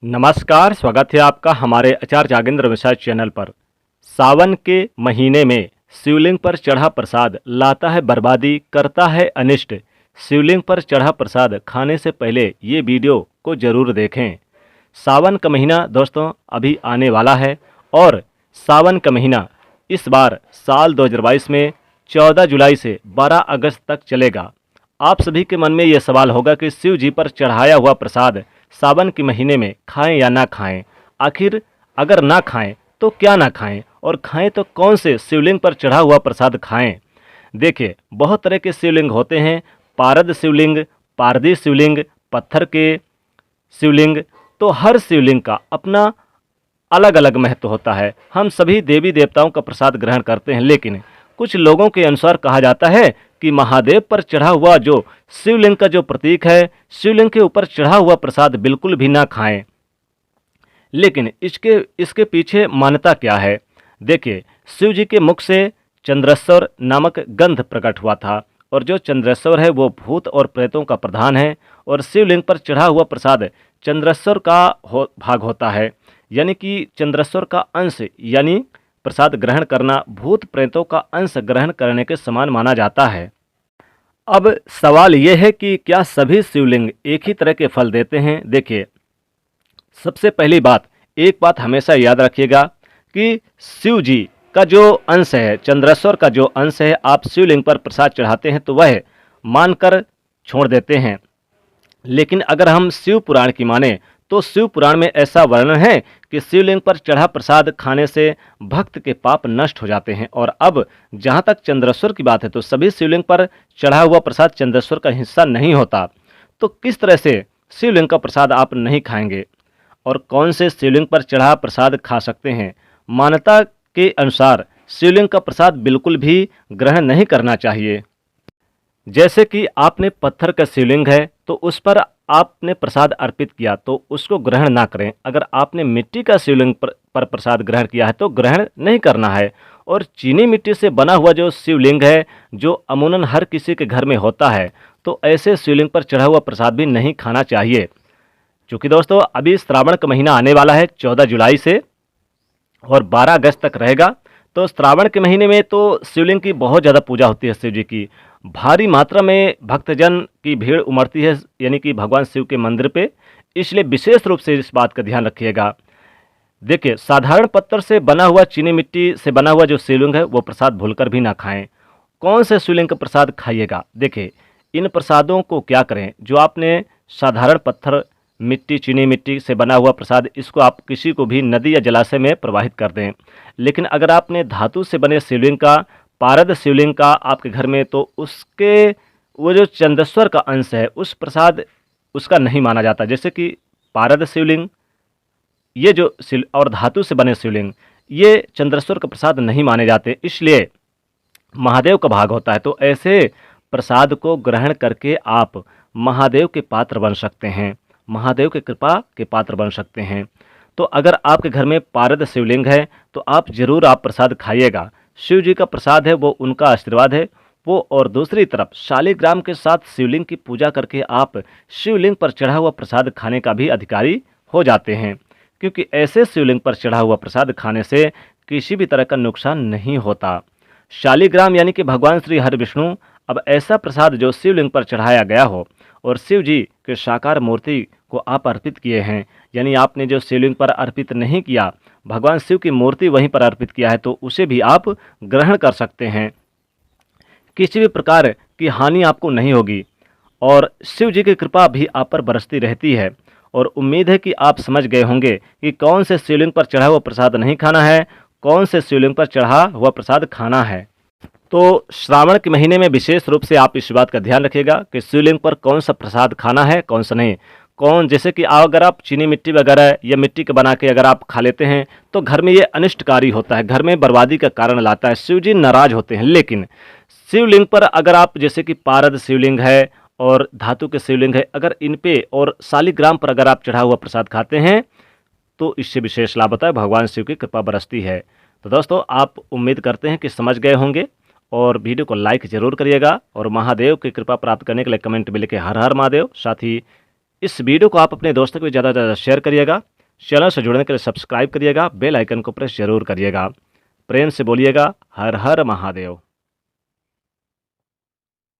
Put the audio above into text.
नमस्कार, स्वागत है आपका हमारे आचार्य जागेंद्र मिश्रा चैनल पर। सावन के महीने में शिवलिंग पर चढ़ा प्रसाद लाता है बर्बादी, करता है अनिष्ट। शिवलिंग पर चढ़ा प्रसाद खाने से पहले ये वीडियो को जरूर देखें। सावन का महीना दोस्तों अभी आने वाला है और सावन का महीना इस बार साल 2022 में 14 जुलाई से 12 अगस्त तक चलेगा। आप सभी के मन में ये सवाल होगा कि शिव जी पर चढ़ाया हुआ प्रसाद सावन के महीने में खाएं या ना खाएं। आखिर अगर ना खाएं तो क्या ना खाएं, और खाएं तो कौन से शिवलिंग पर चढ़ा हुआ प्रसाद खाएं। देखिए, बहुत तरह के शिवलिंग होते हैं। पारद शिवलिंग, पारदी शिवलिंग, पत्थर के शिवलिंग। तो हर शिवलिंग का अपना अलग अलग महत्व होता है। हम सभी देवी देवताओं का प्रसाद ग्रहण करते हैं, लेकिन कुछ लोगों के अनुसार कहा जाता है कि महादेव पर चढ़ा हुआ जो शिवलिंग का जो प्रतीक है, शिवलिंग के ऊपर चढ़ा हुआ प्रसाद बिल्कुल भी ना खाएं। लेकिन इसके पीछे मान्यता क्या है? देखिए, शिव जी के मुख से चंद्रेश्वर नामक गंध प्रकट हुआ था, और जो चंद्रेश्वर है वो भूत और प्रेतों का प्रधान है, और शिवलिंग पर चढ़ा हुआ प्रसाद चंद्रेश्वर का भाग होता है। यानी कि चंद्रेश्वर का अंश यानी प्रसाद ग्रहण करना भूत प्रेतों का अंश ग्रहण करने के समान माना जाता है। अब सवाल यह है कि क्या सभी शिवलिंग एक ही तरह के फल देते हैं? देखिए, सबसे पहली बात, एक बात हमेशा याद रखिएगा कि शिव जी का जो अंश है, चंद्रेश्वर का जो अंश है, आप शिवलिंग पर प्रसाद चढ़ाते हैं तो वह मानकर छोड़ देते हैं। लेकिन अगर हम शिव पुराण की माने तो शिव पुराण में ऐसा वर्णन है कि शिवलिंग पर चढ़ा प्रसाद खाने से भक्त के पाप नष्ट हो जाते हैं। और अब जहाँ तक चंद्रेश्वर की बात है तो सभी शिवलिंग पर चढ़ा हुआ प्रसाद चंद्रेश्वर का हिस्सा नहीं होता। तो किस तरह से शिवलिंग का प्रसाद आप नहीं खाएंगे और कौन से शिवलिंग पर चढ़ा प्रसाद खा सकते हैं? मान्यता के अनुसार शिवलिंग का प्रसाद बिल्कुल भी ग्रहण नहीं करना चाहिए। जैसे कि आपने पत्थर का शिवलिंग है तो उस पर आपने प्रसाद अर्पित किया तो उसको ग्रहण ना करें। अगर आपने मिट्टी का शिवलिंग पर प्रसाद ग्रहण किया है तो ग्रहण नहीं करना है। और चीनी मिट्टी से बना हुआ जो शिवलिंग है, जो अमूमन हर किसी के घर में होता है, तो ऐसे शिवलिंग पर चढ़ा हुआ प्रसाद भी नहीं खाना चाहिए। क्योंकि दोस्तों अभी श्रावण का महीना आने वाला है 14 जुलाई से और 12 अगस्त तक रहेगा। तो श्रावण के महीने में तो शिवलिंग की बहुत ज़्यादा पूजा होती है। शिव जी की भारी मात्रा में भक्तजन की भीड़ उमड़ती है, यानी कि भगवान शिव के मंदिर पे। इसलिए विशेष रूप से इस बात का ध्यान रखिएगा। देखिए, साधारण पत्थर से बना हुआ, चीनी मिट्टी से बना हुआ जो शिवलिंग है वो प्रसाद भूलकर भी ना खाएं। कौन से शिवलिंग का प्रसाद खाइएगा? देखिए, इन प्रसादों को क्या करें, जो आपने साधारण पत्थर, मिट्टी, चीनी मिट्टी से बना हुआ प्रसाद, इसको आप किसी को भी नदी या जलाशय में प्रवाहित कर दें। लेकिन अगर आपने धातु से बने शिवलिंग का, पारद शिवलिंग का आपके घर में, तो उसके वो जो चंद्रेश्वर का अंश है उस प्रसाद उसका नहीं माना जाता। जैसे कि पारद शिवलिंग, ये जो और धातु से बने शिवलिंग, ये चंद्रेश्वर का प्रसाद नहीं माने जाते, इसलिए महादेव का भाग होता है। तो ऐसे प्रसाद को ग्रहण करके आप महादेव के पात्र बन सकते हैं, महादेव की कृपा के पात्र बन सकते हैं। तो अगर आपके घर में पारद शिवलिंग है तो आप जरूर आप प्रसाद खाइएगा। शिव जी का प्रसाद है, वो उनका आशीर्वाद है वो। और दूसरी तरफ शालिग्राम के साथ शिवलिंग की पूजा करके आप शिवलिंग पर चढ़ा हुआ प्रसाद खाने का भी अधिकारी हो जाते हैं, क्योंकि ऐसे शिवलिंग पर चढ़ा हुआ प्रसाद खाने से किसी भी तरह का नुकसान नहीं होता। शालिग्राम यानी कि भगवान श्री हरि विष्णु। अब ऐसा प्रसाद जो शिवलिंग पर चढ़ाया गया हो और शिव जी के साकार मूर्ति को आप अर्पित किए हैं, यानी आपने जो शिवलिंग पर अर्पित नहीं किया, भगवान शिव की मूर्ति वहीं पर अर्पित किया है, तो उसे भी आप ग्रहण कर सकते हैं। किसी भी प्रकार की हानि आपको नहीं होगी और शिव जी की कृपा भी आप पर बरसती रहती है। और उम्मीद है कि आप समझ गए होंगे कि कौन से शिवलिंग पर चढ़ा हुआ प्रसाद नहीं खाना है, कौन से शिवलिंग पर चढ़ा हुआ प्रसाद खाना है। तो श्रावण के महीने में विशेष रूप से आप इस बात का ध्यान रखिएगा कि शिवलिंग पर कौन सा प्रसाद खाना है, कौन सा नहीं। जैसे कि अगर आप चीनी मिट्टी वगैरह या मिट्टी के बना के अगर आप खा लेते हैं तो घर में ये अनिष्टकारी होता है, घर में बर्बादी का कारण लाता है, शिव जी नाराज होते हैं। लेकिन शिवलिंग पर अगर आप, जैसे कि पारद शिवलिंग है और धातु के शिवलिंग है, अगर इन पे और शालिग्राम पर अगर आप चढ़ा हुआ प्रसाद खाते हैं तो इससे विशेष लाभ होता है, भगवान शिव की कृपा बरसती है। तो दोस्तों, आप उम्मीद करते हैं कि समझ गए होंगे और वीडियो को लाइक जरूर करिएगा और महादेव की कृपा प्राप्त करने के लिए कमेंट में लिखे हर हर महादेव। साथ ही इस वीडियो को आप अपने दोस्तों को ज़्यादा से ज़्यादा शेयर करिएगा चैनल से जुड़ने के लिए सब्सक्राइब करिएगा, बेल आइकन को प्रेस जरूर करिएगा। प्रेम से बोलिएगा हर हर महादेव।